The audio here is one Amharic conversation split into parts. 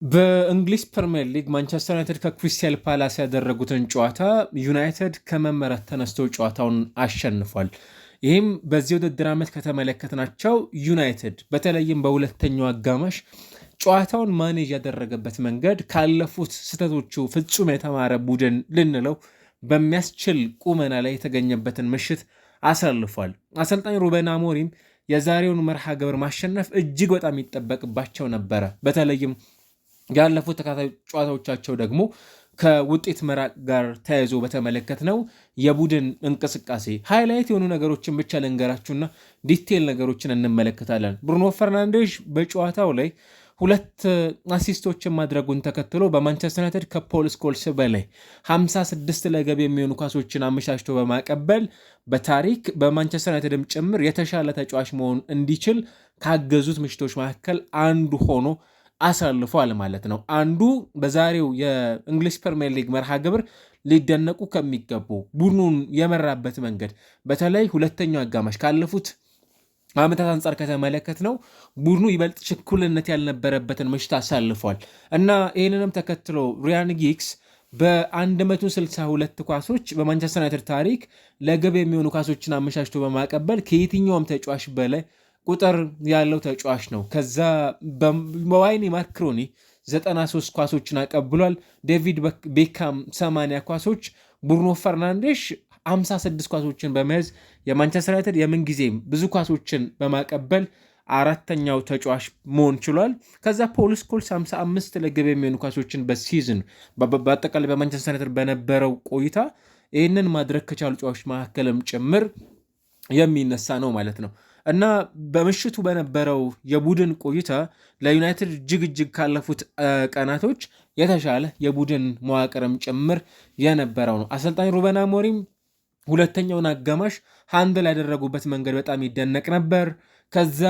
በእንግሊዝ ፕሪሚየር ሊግ ማንቸስተር ዩናይትድ ከክሪስታል ፓላስ ያደረጉትን ጨዋታ ዩናይትድ ከመመራት ተነስቶ ጨዋታውን አሸንፏል። ይህም በዚህ ውድድር ዓመት ከተመለከትናቸው ዩናይትድ በተለይም በሁለተኛው አጋማሽ ጨዋታውን ማኔጅ ያደረገበት መንገድ ካለፉት ስህተቶቹ ፍጹም የተማረ ቡድን ልንለው በሚያስችል ቁመና ላይ የተገኘበትን ምሽት አሳልፏል። አሰልጣኝ ሩበን አሞሪም የዛሬውን መርሃ ግብር ማሸነፍ እጅግ በጣም ይጠበቅባቸው ነበረ። በተለይም ያለፉት ተከታታይ ጨዋታዎቻቸው ደግሞ ከውጤት መራቅ ጋር ተያይዞ በተመለከት ነው የቡድን እንቅስቃሴ ሃይላይት የሆኑ ነገሮችን ብቻ ልንገራችሁና ዲቴል ነገሮችን እንመለከታለን። ብሩኖ ፈርናንዴዝ በጨዋታው ላይ 2 አሲስቶችን ማድረጉን ተከትሎ በማንቸስተር ዩናይትድ ከፖል ስኮልስ በላይ 56 ለገብ የሚሆኑ ኳሶችን አመቻችቶ በማቀበል በታሪክ በማንቸስተር ዩናይትድም ጭምር የተሻለ ተጫዋች መሆን እንዲችል ካገዙት ምሽቶች መካከል አንዱ ሆኖ አሳልፏል ማለት ነው። አንዱ በዛሬው የእንግሊዝ ፕሪሚየር ሊግ መርሃ ግብር ሊደነቁ ከሚገቡ ቡድኑን የመራበት መንገድ በተለይ ሁለተኛው አጋማሽ ካለፉት ዓመታት አንጻር ከተመለከት ነው ቡድኑ ይበልጥ ችኩልነት ያልነበረበትን ምሽት አሳልፏል እና ይህንንም ተከትሎ ሪያን ጊግስ በ162 ኳሶች በማንቸስተር ዩናይትድ ታሪክ ለግብ የሚሆኑ ኳሶችን አመቻችቶ በማቀበል ከየትኛውም ተጫዋች በላይ ቁጥር ያለው ተጫዋች ነው። ከዛ በዋይኒ ማርክ ክሮኒ 93 ኳሶችን አቀብሏል። ዴቪድ ቤካም 80 ኳሶች፣ ብሩኖ ፈርናንዴሽ 56 ኳሶችን በመያዝ የማንቸስተር ዩናይትድ የምንጊዜም ብዙ ኳሶችን በማቀበል አራተኛው ተጫዋች መሆን ችሏል። ከዛ ፖል ስኮልስ 55 ለግብ የሚሆኑ ኳሶችን በሲዝን በአጠቃላይ በማንቸስተር ዩናይትድ በነበረው ቆይታ ይህንን ማድረግ ከቻሉ ተጫዋቾች መካከልም ጭምር የሚነሳ ነው ማለት ነው እና በምሽቱ በነበረው የቡድን ቆይታ ለዩናይትድ እጅግ ካለፉት ቀናቶች የተሻለ የቡድን መዋቅርም ጭምር የነበረው ነው። አሰልጣኝ ሩበን አሞሪም ሁለተኛውን አጋማሽ ሃንድል ያደረጉበት መንገድ በጣም ይደነቅ ነበር። ከዛ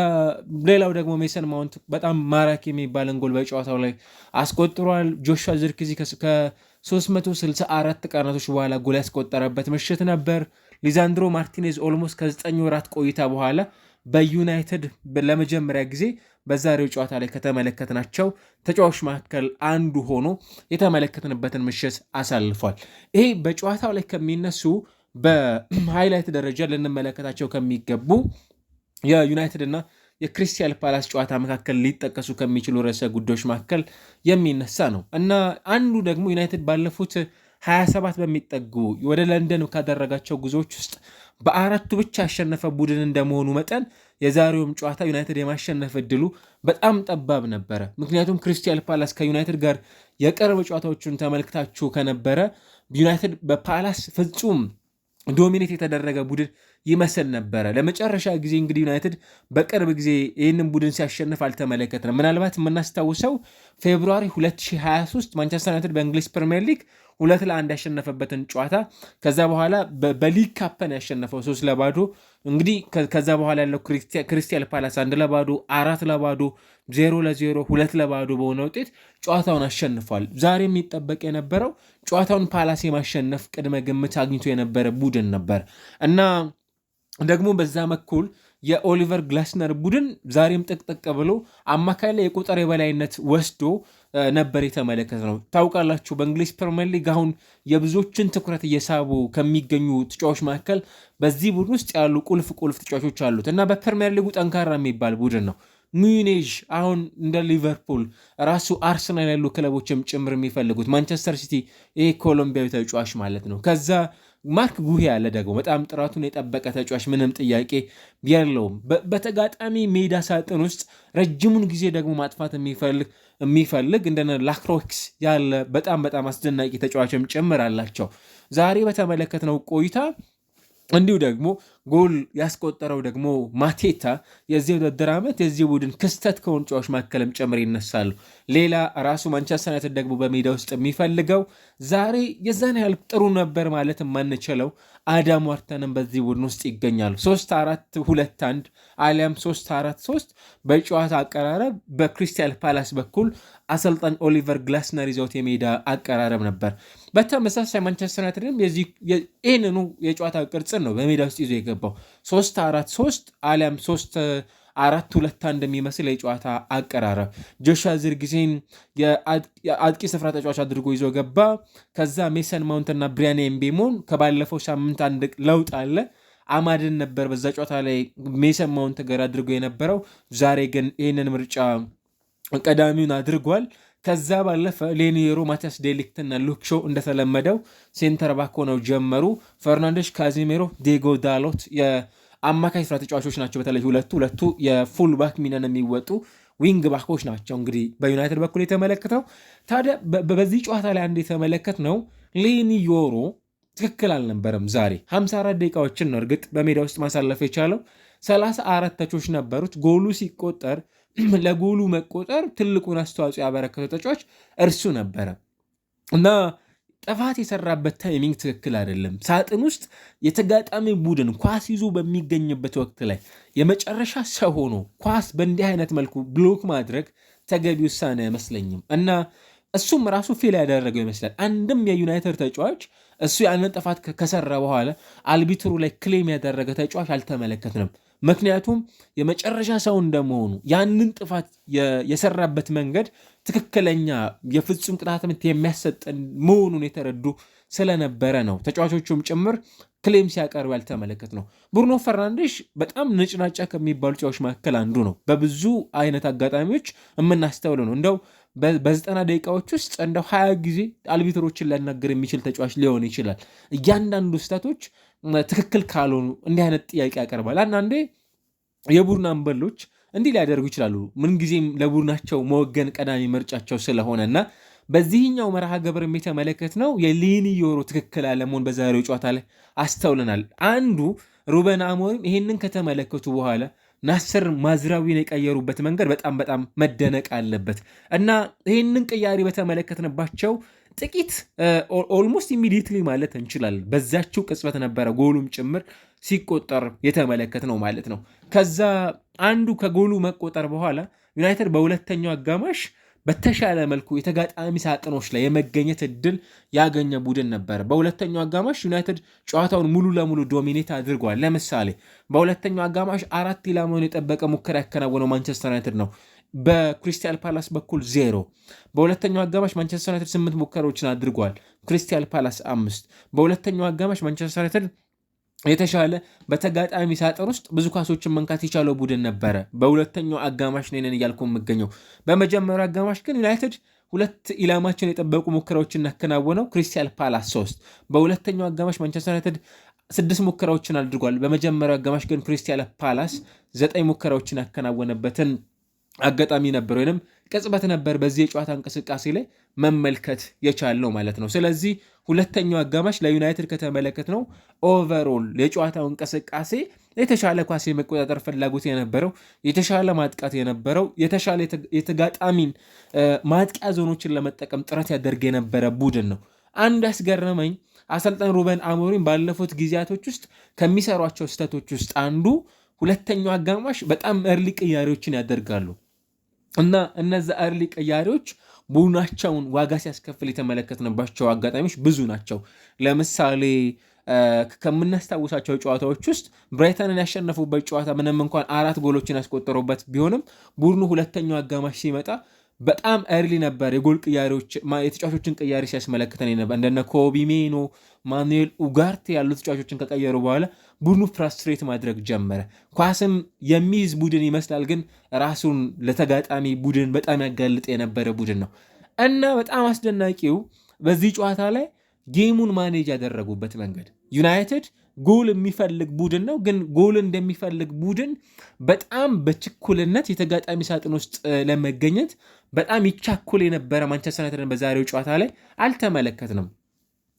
ሌላው ደግሞ ሜሰን ማውንት በጣም ማራኪ የሚባልን ጎል በጨዋታው ላይ አስቆጥሯል። ጆሹዋ ዚርክዚ ከ364 ቀናቶች በኋላ ጎል ያስቆጠረበት ምሽት ነበር። ሊዛንድሮ ማርቲኔዝ ኦልሞስት ከ9 ወራት ቆይታ በኋላ በዩናይትድ ለመጀመሪያ ጊዜ በዛሬው ጨዋታ ላይ ከተመለከትናቸው ተጫዋቾች መካከል አንዱ ሆኖ የተመለከትንበትን ምሽት አሳልፏል። ይሄ በጨዋታው ላይ ከሚነሱ በሃይላይት ደረጃ ልንመለከታቸው ከሚገቡ የዩናይትድ እና የክሪስታል ፓላስ ጨዋታ መካከል ሊጠቀሱ ከሚችሉ ርዕሰ ጉዳዮች መካከል የሚነሳ ነው እና አንዱ ደግሞ ዩናይትድ ባለፉት 27 በሚጠጉ ወደ ለንደን ካደረጋቸው ጉዞዎች ውስጥ በአራቱ ብቻ ያሸነፈ ቡድን እንደመሆኑ መጠን የዛሬውም ጨዋታ ዩናይትድ የማሸነፍ እድሉ በጣም ጠባብ ነበረ። ምክንያቱም ክሪስታል ፓላስ ከዩናይትድ ጋር የቅርብ ጨዋታዎቹን ተመልክታችሁ ከነበረ ዩናይትድ በፓላስ ፍጹም ዶሚኔት የተደረገ ቡድን ይመስል ነበረ። ለመጨረሻ ጊዜ እንግዲህ ዩናይትድ በቅርብ ጊዜ ይህንን ቡድን ሲያሸንፍ አልተመለከትንም። ምናልባት የምናስታውሰው ፌብሩዋሪ 2023 ማንቸስተር ዩናይትድ በእንግሊዝ ፕሪሚየር ሊግ 2-1 ያሸነፈበትን ጨዋታ ከዛ በኋላ በሊግ ካፕን ያሸነፈው 3-0 እንግዲህ ከዛ በኋላ ያለው ክሪስታል ፓላስ 1-0፣ 4-0፣ 0-0፣ 2-0 በሆነ ውጤት ጨዋታውን አሸንፏል። ዛሬ የሚጠበቅ የነበረው ጨዋታውን ፓላስ የማሸነፍ ቅድመ ግምት አግኝቶ የነበረ ቡድን ነበር እና ደግሞ በዛ በኩል የኦሊቨር ግላስነር ቡድን ዛሬም ጥቅጥቅ ብሎ አማካይ ላይ የቁጥር የበላይነት ወስዶ ነበር የተመለከተ ነው። ታውቃላችሁ በእንግሊዝ ፕሪሚየር ሊግ አሁን የብዙዎችን ትኩረት እየሳቡ ከሚገኙ ተጫዋቾች መካከል በዚህ ቡድን ውስጥ ያሉ ቁልፍ ተጫዋቾች አሉት እና በፕሪሚየር ሊጉ ጠንካራ የሚባል ቡድን ነው። ሙኒዥ አሁን እንደ ሊቨርፑል ራሱ አርሰናል ያሉ ክለቦችም ጭምር የሚፈልጉት ማንቸስተር ሲቲ ይሄ ኮሎምቢያዊ ተጫዋች ማለት ነው። ከዛ ማርክ ጉሂ ያለ ደግሞ በጣም ጥራቱን የጠበቀ ተጫዋች ምንም ጥያቄ የለውም። በተጋጣሚ ሜዳ ሳጥን ውስጥ ረጅሙን ጊዜ ደግሞ ማጥፋት የሚፈልግ እንደነ ላክሮክስ ያለ በጣም አስደናቂ ተጫዋችም ጭምር አላቸው። ዛሬ በተመለከትነው ቆይታ እንዲሁ ደግሞ ጎል ያስቆጠረው ደግሞ ማቴታ የዚህ ውድድር ዓመት የዚህ ቡድን ክስተት ከሆኑ ተጫዋቾች መካከልም ጭምር ይነሳሉ። ሌላ ራሱ ማንቸስተር ዩናይትድ ደግሞ በሜዳ ውስጥ የሚፈልገው ዛሬ የዛን ያህል ጥሩ ነበር ማለት የማንችለው አዳም ዋርተንም በዚህ ቡድን ውስጥ ይገኛሉ። 3-4-2-1 አሊያም 3-4-3 በጨዋታ አቀራረብ በክሪስታል ፓላስ በኩል አሰልጣኝ ኦሊቨር ግላስነር ይዘውት የሜዳ አቀራረብ ነበር። በተመሳሳይ ማንቸስተር ዩናይትድም ይህንኑ የጨዋታ ቅርጽን ነው በሜዳ ውስጥ ይዞ የገባው 3-4-3 አሊያም 4-2-1 የሚመስል የጨዋታ አቀራረብ ጆሹዋ ዚርክዜን የአጥቂ ስፍራ ተጫዋች አድርጎ ይዞ ገባ። ከዛ ሜሰን ማውንትና ብሪያን ኤምቤሞን ከባለፈው ሳምንት አንድ ለውጥ አለ። አማድን ነበር በዛ ጨዋታ ላይ ሜሰን ማውንት ጋር አድርጎ የነበረው። ዛሬ ግን ይህንን ምርጫ ቀዳሚውን አድርጓል። ከዛ ባለፈ ሌኒየሮ፣ ማቲያስ ዴሊክትና ሉክ ሾው እንደተለመደው ሴንተር ባክ ሆነው ጀመሩ። ፈርናንዴሽ፣ ካዚሜሮ፣ ዲጎ ዳሎት የአማካይ ስፍራ ተጫዋቾች ናቸው። በተለይ ሁለቱ የፉል ባክ ሚናን የሚወጡ ዊንግ ባኮች ናቸው። እንግዲህ በዩናይትድ በኩል የተመለከተው ታዲያ በዚህ ጨዋታ ላይ አንድ የተመለከት ነው ሌኒዮሮ ትክክል አልነበረም። ዛሬ 54 ደቂቃዎችን ነው እርግጥ በሜዳ ውስጥ ማሳለፍ የቻለው። 34 ተቾች ነበሩት። ጎሉ ሲቆጠር ለጎሉ መቆጠር ትልቁን አስተዋጽኦ ያበረከተው ተጫዋች እርሱ ነበረ እና ጥፋት የሰራበት ታይሚንግ ትክክል አይደለም። ሳጥን ውስጥ የተጋጣሚ ቡድን ኳስ ይዞ በሚገኝበት ወቅት ላይ የመጨረሻ ሰው ሆኖ ኳስ በእንዲህ አይነት መልኩ ብሎክ ማድረግ ተገቢ ውሳኔ አይመስለኝም እና እሱም ራሱ ፌል ያደረገው ይመስላል። አንድም የዩናይትድ ተጫዋች እሱ ያንን ጥፋት ከሰራ በኋላ አልቢትሩ ላይ ክሌም ያደረገ ተጫዋች አልተመለከትንም። ምክንያቱም የመጨረሻ ሰው እንደመሆኑ ያንን ጥፋት የሰራበት መንገድ ትክክለኛ የፍጹም ቅጣት ምት የሚያሰጠን መሆኑን የተረዱ ስለነበረ ነው ተጫዋቾቹም ጭምር ክሌም ሲያቀርብ ያልተመለከት ነው። ብሩኖ ፈርናንዴሽ በጣም ነጭናጫ ከሚባሉ ተጫዋቾች መካከል አንዱ ነው። በብዙ አይነት አጋጣሚዎች የምናስተውለው ነው። እንደው በ90 ደቂቃዎች ውስጥ እንደው 20 ጊዜ አልቢትሮችን ሊያናገር የሚችል ተጫዋች ሊሆን ይችላል። እያንዳንዱ ስህተቶች ትክክል ካልሆኑ እንዲህ አይነት ጥያቄ ያቀርባል። አንዳንዴ የቡድን አምበሎች እንዲህ ሊያደርጉ ይችላሉ። ምንጊዜም ለቡድናቸው መወገን ቀዳሚ ምርጫቸው ስለሆነ እና በዚህኛው መርሃ ግብር የተመለከት ነው የሌኒዮሮ ትክክል አለመሆን በዛሬው ጨዋታ ላይ አስተውለናል። አንዱ ሩበን አሞሪም ይህንን ከተመለከቱ በኋላ ናስር ማዝራዊን የቀየሩበት መንገድ በጣም መደነቅ አለበት እና ይህንን ቅያሪ በተመለከትንባቸው ጥቂት ኦልሞስት ኢሚዲየትሊ ማለት እንችላለን በዛችው ቅጽበት ነበረ ጎሉም ጭምር ሲቆጠር የተመለከት ነው ማለት ነው። ከዛ አንዱ ከጎሉ መቆጠር በኋላ ዩናይትድ በሁለተኛው አጋማሽ በተሻለ መልኩ የተጋጣሚ ሳጥኖች ላይ የመገኘት እድል ያገኘ ቡድን ነበር። በሁለተኛው አጋማሽ ዩናይትድ ጨዋታውን ሙሉ ለሙሉ ዶሚኔት አድርጓል። ለምሳሌ በሁለተኛው አጋማሽ 4 ኢላማውን የጠበቀ ሙከራ ያከናወነው ማንቸስተር ዩናይትድ ነው። በክሪስታል ፓላስ በኩል 0። በሁለተኛው አጋማሽ ማንቸስተር ዩናይትድ 8 ሙከራዎችን አድርጓል፣ ክሪስታል ፓላስ 5። በሁለተኛው አጋማሽ ማንቸስተር ዩናይትድ የተሻለ በተጋጣሚ ሳጥን ውስጥ ብዙ ኳሶችን መንካት የቻለው ቡድን ነበረ። በሁለተኛው አጋማሽ ነን እያልኩ የምገኘው። በመጀመሪያው አጋማሽ ግን ዩናይትድ 2 ኢላማቸውን የጠበቁ ሙከራዎችን ያከናወነው፣ ክሪስታል ፓላስ 3። በሁለተኛው አጋማሽ ማንቸስተር ዩናይትድ 6 ሙከራዎችን አድርጓል። በመጀመሪያው አጋማሽ ግን ክሪስታል ፓላስ 9 ሙከራዎችን ያከናወነበትን አጋጣሚ ነበር ወይም ቅጽበት ነበር በዚህ የጨዋታ እንቅስቃሴ ላይ መመልከት የቻለው ማለት ነው። ስለዚህ ሁለተኛው አጋማሽ ለዩናይትድ ከተመለከት ነው ኦቨርኦል የጨዋታው እንቅስቃሴ የተሻለ ኳስ የመቆጣጠር ፍላጎት የነበረው፣ የተሻለ ማጥቃት የነበረው፣ የተሻለ የተጋጣሚን ማጥቂያ ዞኖችን ለመጠቀም ጥረት ያደርግ የነበረ ቡድን ነው። አንድ ያስገረመኝ አሰልጣኝ ሩበን አሞሪም ባለፉት ጊዜያቶች ውስጥ ከሚሰሯቸው ስህተቶች ውስጥ አንዱ ሁለተኛው አጋማሽ በጣም እርሊ ቅያሬዎችን ያደርጋሉ እና እነዛ እርሊ ቅያሬዎች ቡድናቸውን ዋጋ ሲያስከፍል የተመለከትንባቸው አጋጣሚዎች ብዙ ናቸው። ለምሳሌ ከምናስታውሳቸው ጨዋታዎች ውስጥ ብራይተንን ያሸነፉበት ጨዋታ ምንም እንኳን 4 ጎሎችን ያስቆጠሩበት ቢሆንም ቡድኑ ሁለተኛው አጋማሽ ሲመጣ በጣም እርሊ ነበር የጎል ቅያሬዎች የተጫዋቾችን ቅያሬ ሲያስመለክተን ነበር። እንደነ ኮቢ ሜኖ፣ ማኑኤል ኡጋርቴ ያሉ ተጫዋቾችን ከቀየሩ በኋላ ቡድኑ ፍራስትሬት ማድረግ ጀመረ። ኳስም የሚይዝ ቡድን ይመስላል፣ ግን ራሱን ለተጋጣሚ ቡድን በጣም ያጋልጥ የነበረ ቡድን ነው እና በጣም አስደናቂው በዚህ ጨዋታ ላይ ጌሙን ማኔጅ ያደረጉበት መንገድ ዩናይትድ ጎል የሚፈልግ ቡድን ነው፣ ግን ጎል እንደሚፈልግ ቡድን በጣም በችኩልነት የተጋጣሚ ሳጥን ውስጥ ለመገኘት በጣም ይቻኩል የነበረ ማንቸስተር ዩናይትድን በዛሬው ጨዋታ ላይ አልተመለከትንም።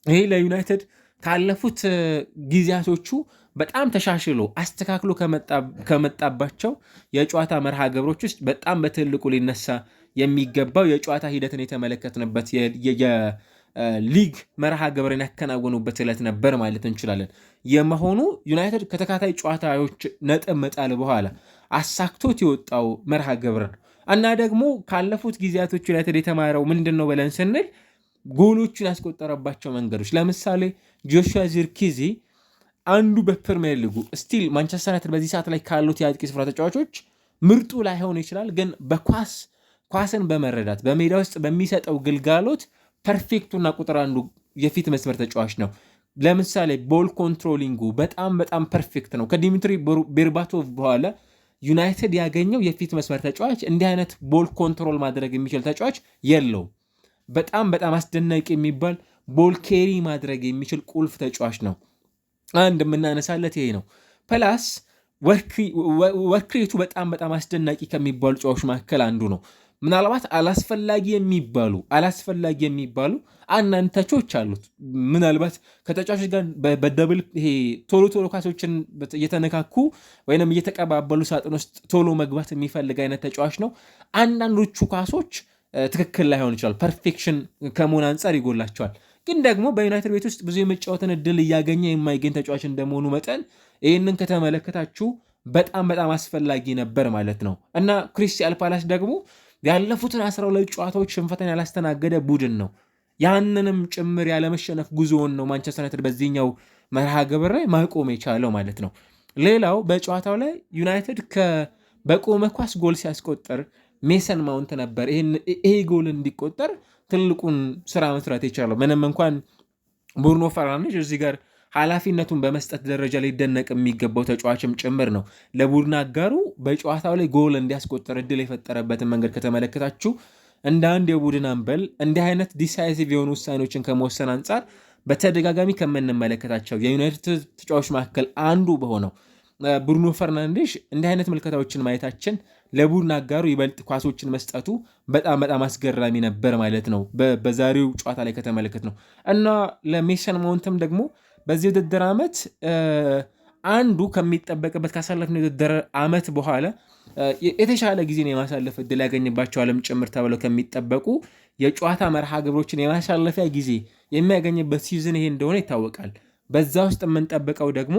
ይሄ ለዩናይትድ ካለፉት ጊዜያቶቹ በጣም ተሻሽሎ አስተካክሎ ከመጣባቸው የጨዋታ መርሃ ግብሮች ውስጥ በጣም በትልቁ ሊነሳ የሚገባው የጨዋታ ሂደትን የተመለከትንበት ሊግ መርሃ ግብርን ያከናወኑበት ዕለት ነበር ማለት እንችላለን። የመሆኑ ዩናይትድ ከተካታይ ጨዋታዎች ነጥብ መጣል በኋላ አሳክቶት የወጣው መርሃ ግብር ነው እና ደግሞ ካለፉት ጊዜያቶች ዩናይትድ የተማረው ምንድን ነው ብለን ስንል ጎሎቹን ያስቆጠረባቸው መንገዶች፣ ለምሳሌ ጆሹዋ ዚርክዜ አንዱ በፕሪሚየር ሊጉ ስቲል ማንቸስተር ዩናይትድ በዚህ ሰዓት ላይ ካሉት የአጥቂ ስፍራ ተጫዋቾች ምርጡ ላይሆን ይችላል፣ ግን ኳስን በመረዳት በሜዳ ውስጥ በሚሰጠው ግልጋሎት ፐርፌክቱና ቁጥር አንዱ የፊት መስመር ተጫዋች ነው። ለምሳሌ ቦል ኮንትሮሊንጉ በጣም በጣም ፐርፌክት ነው። ከዲሚትሪ ቤርባቶቭ በኋላ ዩናይትድ ያገኘው የፊት መስመር ተጫዋች እንዲህ አይነት ቦል ኮንትሮል ማድረግ የሚችል ተጫዋች የለውም። በጣም በጣም አስደናቂ የሚባል ቦል ኬሪ ማድረግ የሚችል ቁልፍ ተጫዋች ነው። አንድ የምናነሳለት ይሄ ነው። ፕላስ ወርክሬቱ በጣም በጣም አስደናቂ ከሚባሉ ተጫዋቾች መካከል አንዱ ነው። ምናልባት አላስፈላጊ የሚባሉ አንዳንድ ተቾች አሉት። ምናልባት ከተጫዋቾች ጋር በደብል ይሄ ቶሎ ኳሶችን እየተነካኩ ወይም እየተቀባበሉ ሳጥን ውስጥ ቶሎ መግባት የሚፈልግ አይነት ተጫዋች ነው። አንዳንዶቹ ኳሶች ትክክል ላይሆን ይችላል፣ ፐርፌክሽን ከመሆን አንጻር ይጎላቸዋል። ግን ደግሞ በዩናይትድ ቤት ውስጥ ብዙ የመጫወትን እድል እያገኘ የማይገኝ ተጫዋች እንደመሆኑ መጠን ይህንን ከተመለከታችሁ በጣም በጣም አስፈላጊ ነበር ማለት ነው እና ክሪስታል ፓላስ ደግሞ ያለፉትን 12 ጨዋታዎች ሽንፈትን ያላስተናገደ ቡድን ነው። ያንንም ጭምር ያለመሸነፍ ጉዞውን ነው ማንቸስተር ዩናይትድ በዚህኛው መርሃ ግብር ላይ ማቆም የቻለው ማለት ነው። ሌላው በጨዋታው ላይ ዩናይትድ በቆመ ኳስ ጎል ሲያስቆጠር ሜሰን ማውንት ነበር ይሄ ጎል እንዲቆጠር ትልቁን ስራ መስራት የቻለው። ምንም እንኳን ብሩኖ ፈርናንዴዝ እዚህ ጋር ኃላፊነቱን በመስጠት ደረጃ ሊደነቅ የሚገባው ተጫዋችም ጭምር ነው። ለቡድን አጋሩ በጨዋታው ላይ ጎል እንዲያስቆጠር እድል የፈጠረበትን መንገድ ከተመለከታችሁ እንደ አንድ የቡድን አምበል እንዲህ አይነት ዲሳይሲቭ የሆኑ ውሳኔዎችን ከመወሰን አንጻር በተደጋጋሚ ከምንመለከታቸው የዩናይትድ ተጫዋቾች መካከል አንዱ በሆነው ብሩኖ ፈርናንዴዝ እንዲህ አይነት ምልከታዎችን ማየታችን ለቡድን አጋሩ ይበልጥ ኳሶችን መስጠቱ በጣም በጣም አስገራሚ ነበር ማለት ነው በዛሬው ጨዋታ ላይ ከተመለከት ነው እና ለሜሰን ማውንትም ደግሞ በዚህ ውድድር ዓመት አንዱ ከሚጠበቅበት ካሳለፍነው የውድድር ዓመት በኋላ የተሻለ ጊዜን የማሳለፍ እድል ያገኝባቸዋልም ጭምር ተብለው ከሚጠበቁ የጨዋታ መርሃ ግብሮችን የማሳለፊያ ጊዜ የሚያገኝበት ሲዝን ይሄ እንደሆነ ይታወቃል። በዛ ውስጥ የምንጠብቀው ደግሞ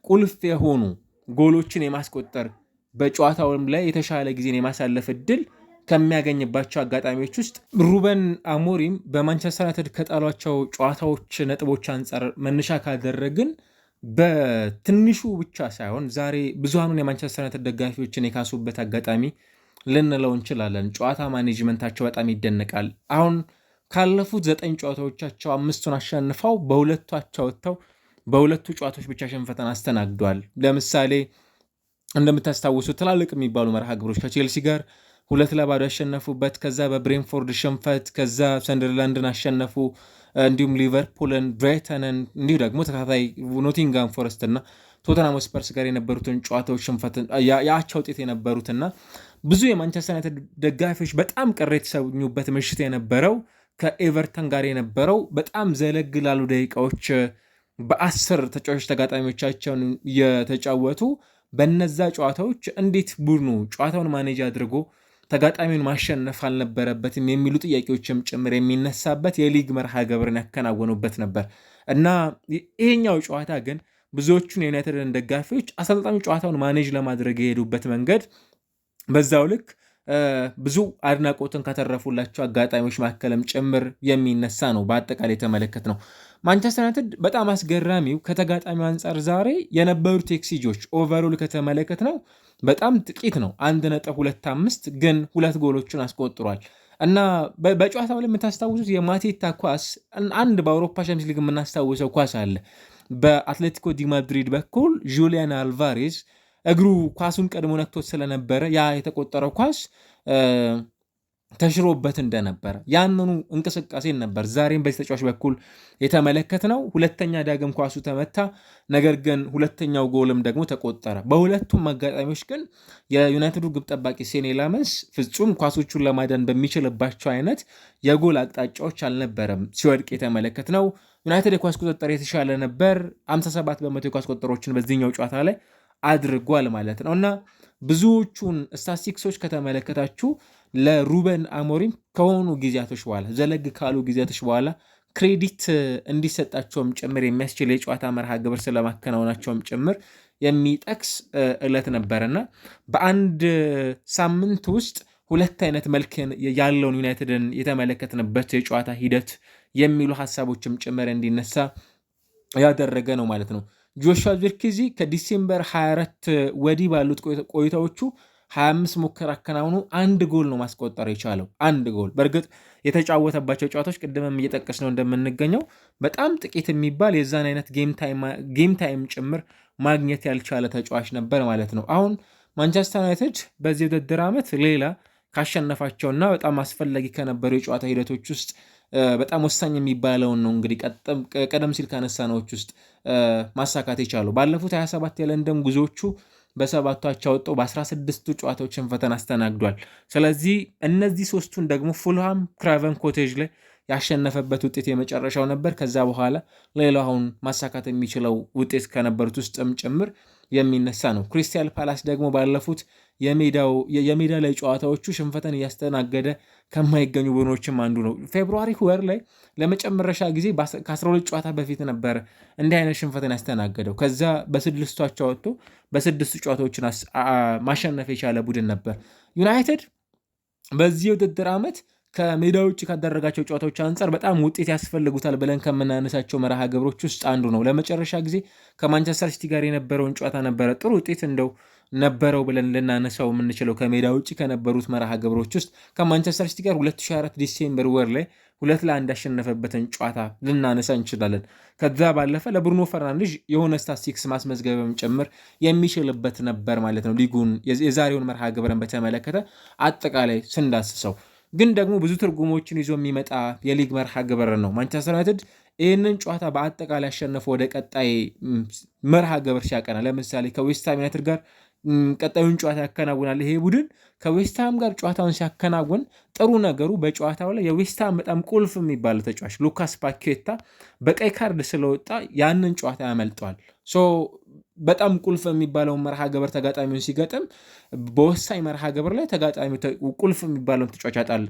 ቁልፍ የሆኑ ጎሎችን የማስቆጠር በጨዋታውም ላይ የተሻለ ጊዜን የማሳለፍ እድል ከሚያገኝባቸው አጋጣሚዎች ውስጥ ሩበን አሞሪም በማንቸስተር ዩናይትድ ከጣሏቸው ጨዋታዎች ነጥቦች አንጻር መነሻ ካደረግን በትንሹ ብቻ ሳይሆን ዛሬ ብዙሃኑን የማንቸስተር ዩናይትድ ደጋፊዎችን የካሱበት አጋጣሚ ልንለው እንችላለን። ጨዋታ ማኔጅመንታቸው በጣም ይደነቃል። አሁን ካለፉት 9 ጨዋታዎቻቸው 5ቱን አሸንፈው በሁለቱ አቻ ወጥተው በሁለቱ ጨዋታዎች ብቻ ሽንፈትን አስተናግዷል። ለምሳሌ እንደምታስታውሱ ትላልቅ የሚባሉ መርሃ ግብሮች ከቼልሲ ጋር 2-0 ያሸነፉበት፣ ከዛ በብሬንፎርድ ሽንፈት፣ ከዛ ሰንደርላንድን አሸነፉ፣ እንዲሁም ሊቨርፑልን፣ ብራይተንን እንዲሁ ደግሞ ተከታታይ ኖቲንጋም ፎረስት እና ቶተንሃም ስፐርስ ጋር የነበሩትን ጨዋታዎች ሽንፈትን የአቻ ውጤት የነበሩትና ብዙ የማንቸስተር ዩናይትድ ደጋፊዎች በጣም ቅር የተሰኙበት ምሽት የነበረው ከኤቨርተን ጋር የነበረው በጣም ዘለግ ላሉ ደቂቃዎች በ10 ተጫዋቾች ተጋጣሚዎቻቸውን የተጫወቱ በነዛ ጨዋታዎች እንዴት ቡድኑ ጨዋታውን ማኔጅ አድርጎ ተጋጣሚውን ማሸነፍ አልነበረበትም የሚሉ ጥያቄዎችም ጭምር የሚነሳበት የሊግ መርሃ ግብርን ያከናወኑበት ነበር እና ይሄኛው ጨዋታ ግን ብዙዎቹን የዩናይትድን ደጋፊዎች አሰልጣኙ ጨዋታውን ማኔጅ ለማድረግ የሄዱበት መንገድ በዛው ልክ ብዙ አድናቆትን ከተረፉላቸው አጋጣሚዎች መካከልም ጭምር የሚነሳ ነው። በአጠቃላይ የተመለከት ነው ማንቸስተር ዩናይትድ በጣም አስገራሚው ከተጋጣሚው አንጻር ዛሬ የነበሩት ኤክስጂዎች ኦቨሮል ከተመለከት ነው በጣም ጥቂት ነው። 1.25 ግን 2 ጎሎችን አስቆጥሯል እና በጨዋታው ላይ የምታስታውሱት የማቴታ ኳስ አንድ በአውሮፓ ቻምፒየንስ ሊግ የምናስታውሰው ኳስ አለ። በአትሌቲኮ ዲ ማድሪድ በኩል ጁሊያን አልቫሬዝ እግሩ ኳሱን ቀድሞ ነክቶት ስለነበረ ያ የተቆጠረው ኳስ ተሽሮበት እንደነበረ ያንኑ እንቅስቃሴን ነበር ዛሬም በዚህ ተጫዋች በኩል የተመለከትነው። ሁለተኛ ዳግም ኳሱ ተመታ፣ ነገር ግን ሁለተኛው ጎልም ደግሞ ተቆጠረ። በሁለቱም አጋጣሚዎች ግን የዩናይትዱ ግብ ጠባቂ ሴኔ ላመንስ ፍጹም ኳሶቹን ለማዳን በሚችልባቸው አይነት የጎል አቅጣጫዎች አልነበረም ሲወድቅ የተመለከትነው። ዩናይትድ የኳስ ቁጥጥር የተሻለ ነበር። 57 በመቶ የኳስ ቁጥጥሮችን በዚህኛው ጨዋታ ላይ አድርጓል ማለት ነው እና ብዙዎቹን ስታቲስቲክሶች ከተመለከታችሁ ለሩበን አሞሪም ከሆኑ ጊዜያቶች በኋላ ዘለግ ካሉ ጊዜያቶች በኋላ ክሬዲት እንዲሰጣቸውም ጭምር የሚያስችል የጨዋታ መርሃ ግብር ስለማከናወናቸውም ጭምር የሚጠቅስ ዕለት ነበርና በአንድ ሳምንት ውስጥ 2 አይነት መልክ ያለውን ዩናይትድን የተመለከትንበት የጨዋታ ሂደት የሚሉ ሀሳቦችም ጭምር እንዲነሳ ያደረገ ነው ማለት ነው። ጆሹዋ ዚርክዚ ከዲሴምበር 24 ወዲህ ባሉት ቆይታዎቹ 25 ሙከራ አከናውኖ አንድ ጎል ነው ማስቆጠር የቻለው። አንድ ጎል። በእርግጥ የተጫወተባቸው ጨዋታዎች ቅድምም እየጠቀስ ነው እንደምንገኘው በጣም ጥቂት የሚባል የዛን አይነት ጌም ታይም ጭምር ማግኘት ያልቻለ ተጫዋች ነበር ማለት ነው። አሁን ማንቸስተር ዩናይትድ በዚህ ውድድር ዓመት ሌላ ካሸነፋቸውና በጣም አስፈላጊ ከነበሩ የጨዋታ ሂደቶች ውስጥ በጣም ወሳኝ የሚባለውን ነው እንግዲህ ቀደም ሲል ካነሳናዎች ውስጥ ማሳካት የቻሉ ባለፉት 27 የለንደን ጉዞዎቹ በሰባቱ አቻ ወጥቶ በ16ቱ ጨዋታዎች ሽንፈትን አስተናግዷል። ስለዚህ እነዚህ ሶስቱን ደግሞ ፉልሃም ክራቨን ኮቴጅ ላይ ያሸነፈበት ውጤት የመጨረሻው ነበር። ከዛ በኋላ ሌላው አሁን ማሳካት የሚችለው ውጤት ከነበሩት ውስጥም ጭምር የሚነሳ ነው። ክሪስታል ፓላስ ደግሞ ባለፉት የሜዳ ላይ ጨዋታዎቹ ሽንፈትን እያስተናገደ ከማይገኙ ቡድኖችም አንዱ ነው። ፌብሩዋሪ ወር ላይ ለመጨረሻ ጊዜ ከ12 ጨዋታ በፊት ነበር እንዲህ አይነት ሽንፈትን ያስተናገደው። ከዛ በስድስቱ አቻ ወጥቶ በስድስቱ ጨዋታዎችን ማሸነፍ የቻለ ቡድን ነበር። ዩናይትድ በዚህ ውድድር ዓመት ከሜዳ ውጭ ካደረጋቸው ጨዋታዎች አንጻር በጣም ውጤት ያስፈልጉታል ብለን ከምናነሳቸው መርሃ ግብሮች ውስጥ አንዱ ነው። ለመጨረሻ ጊዜ ከማንቸስተር ሲቲ ጋር የነበረውን ጨዋታ ነበረ ጥሩ ውጤት እንደው ነበረው ብለን ልናነሳው የምንችለው ከሜዳ ውጭ ከነበሩት መርሃ ግብሮች ውስጥ ከማንቸስተር ሲቲ ጋር 2024 ዲሴምበር ወር ላይ 2-1 ያሸነፈበትን ጨዋታ ልናነሳ እንችላለን። ከዛ ባለፈ ለብሩኖ ፈርናንዴዝ የሆነ ስታቲስቲክስ ማስመዝገብም ጭምር የሚችልበት ነበር ማለት ነው። ሊጉን የዛሬውን መርሃ ግብርን በተመለከተ አጠቃላይ ስንዳስሰው ግን ደግሞ ብዙ ትርጉሞችን ይዞ የሚመጣ የሊግ መርሃ ግብር ነው። ማንቸስተር ዩናይትድ ይህንን ጨዋታ በአጠቃላይ ያሸነፈ ወደ ቀጣይ መርሃ ግብር ሲያቀና ለምሳሌ ከዌስትሃም ዩናይትድ ጋር ቀጣዩን ጨዋታ ያከናውናል። ይሄ ቡድን ከዌስትሃም ጋር ጨዋታውን ሲያከናውን ጥሩ ነገሩ በጨዋታው ላይ የዌስትሃም በጣም ቁልፍ የሚባለው ተጫዋች ሉካስ ፓኬታ በቀይ ካርድ ስለወጣ ያንን ጨዋታ ያመልጠዋል። በጣም ቁልፍ የሚባለውን መርሃ ግብር ተጋጣሚውን ሲገጥም በወሳኝ መርሃ ግብር ላይ ተጋጣሚ ቁልፍ የሚባለውን ተጫዋች ያጣል።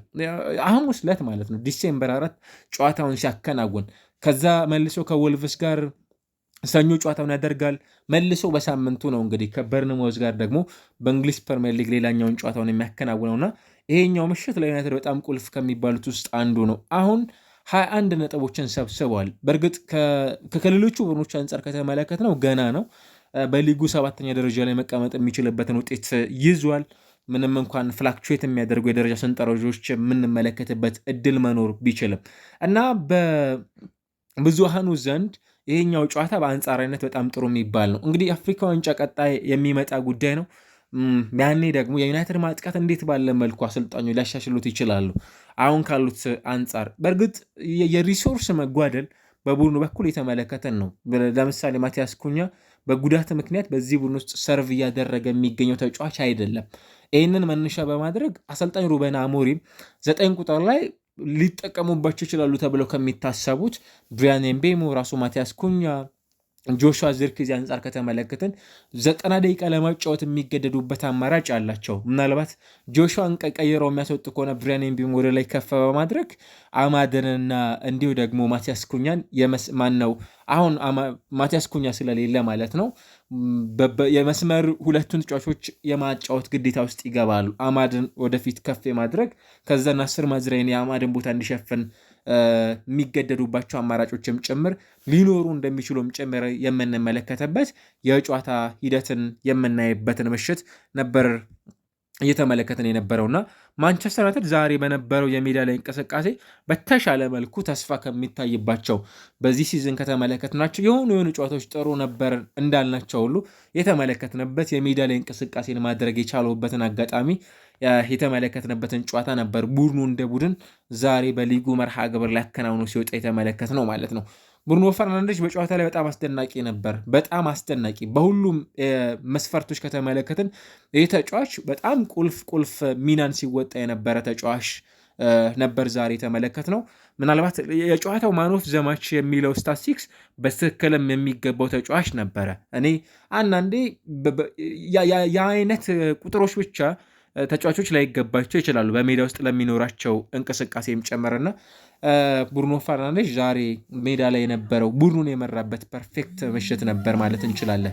ሐሙስ ዕለት ማለት ነው ዲሴምበር 4 ጨዋታውን ሲያከናውን ከዛ መልሶ ከወልቭስ ጋር ሰኞ ጨዋታውን ያደርጋል። መልሶ በሳምንቱ ነው እንግዲህ ከበርንማውዝ ጋር ደግሞ በእንግሊዝ ፕሪሚየር ሊግ ሌላኛውን ጨዋታውን የሚያከናውነውና ይሄኛው ምሽት ለዩናይትድ በጣም ቁልፍ ከሚባሉት ውስጥ አንዱ ነው። አሁን 21 ነጥቦችን ሰብስበዋል። በእርግጥ ከሌሎቹ ቡድኖች አንጻር ከተመለከት ነው ገና ነው። በሊጉ 7ኛ ደረጃ ላይ መቀመጥ የሚችልበትን ውጤት ይዟል። ምንም እንኳን ፍላክቹዌት የሚያደርጉ የደረጃ ሰንጠረዦች የምንመለከትበት እድል መኖር ቢችልም እና በብዙሃኑ ዘንድ ይሄኛው ጨዋታ በአንጻራዊነት በጣም ጥሩ የሚባል ነው። እንግዲህ የአፍሪካ ዋንጫ ቀጣይ የሚመጣ ጉዳይ ነው። ያኔ ደግሞ የዩናይትድ ማጥቃት እንዴት ባለ መልኩ አሰልጣኞች ሊያሻሽሉት ይችላሉ አሁን ካሉት አንጻር። በእርግጥ የሪሶርስ መጓደል በቡድኑ በኩል የተመለከተን ነው። ለምሳሌ ማቲያስ ኩኛ በጉዳት ምክንያት በዚህ ቡድን ውስጥ ሰርቭ እያደረገ የሚገኘው ተጫዋች አይደለም። ይህንን መነሻ በማድረግ አሰልጣኝ ሩበን አሞሪም 9 ቁጥር ላይ ሊጠቀሙባቸው ይችላሉ ተብለው ከሚታሰቡት ብሪያን ኤምቤሞ፣ ራሱ ማቲያስ ኩኛ፣ ጆሹዋ ዚርክዚ አንጻር ከተመለከትን 90 ደቂቃ ለማጫወት የሚገደዱበት አማራጭ አላቸው። ምናልባት ጆሹዋን ቀይረው የሚያስወጡ ከሆነ ብሪያን ኤምቤሞ ወደ ላይ ከፍ በማድረግ አማድንና እንዲሁ ደግሞ ማቲያስ ኩኛን ማነው አሁን ማቲያስ ኩኛ ስለሌለ ማለት ነው የመስመር ሁለቱን ተጫዋቾች የማጫወት ግዴታ ውስጥ ይገባሉ። አማድን ወደፊት ከፍ የማድረግ ከዛ ናስር ማዝራይን የአማድን ቦታ እንዲሸፍን የሚገደዱባቸው አማራጮችም ጭምር ሊኖሩ እንደሚችሉም ጭምር የምንመለከተበት የጨዋታ ሂደትን የምናይበትን ምሽት ነበር እየተመለከትን የነበረውና ማንቸስተር ዩናይትድ ዛሬ በነበረው የሜዳ ላይ እንቅስቃሴ በተሻለ መልኩ ተስፋ ከሚታይባቸው በዚህ ሲዝን ከተመለከትናቸው የሆኑ ጨዋታዎች ጥሩ ነበር እንዳልናቸው ሁሉ የተመለከትንበት የሜዳ ላይ እንቅስቃሴን ማድረግ የቻለውበትን አጋጣሚ የተመለከትንበትን ጨዋታ ነበር። ቡድኑ እንደ ቡድን ዛሬ በሊጉ መርሃ ግብር ላይ አከናውኖ ሲወጣ የተመለከት ነው ማለት ነው። ብሩኖ ፈርናንዴዝ በጨዋታ ላይ በጣም አስደናቂ ነበር። በጣም አስደናቂ በሁሉም መስፈርቶች ከተመለከትን ይህ ተጫዋች በጣም ቁልፍ ሚናን ሲወጣ የነበረ ተጫዋች ነበር ዛሬ የተመለከት ነው። ምናልባት የጨዋታው ማን ኦፍ ዘ ማች የሚለው ስታቲስቲክስ በትክክልም የሚገባው ተጫዋች ነበረ። እኔ አንዳንዴ የአይነት ቁጥሮች ብቻ ተጫዋቾች ላይገባቸው ይችላሉ በሜዳ ውስጥ ለሚኖራቸው እንቅስቃሴም ጨመረና ብሩኖ ፈርናንዴዝ ዛሬ ሜዳ ላይ የነበረው ቡድኑን የመራበት ፐርፌክት ምሽት ነበር ማለት እንችላለን።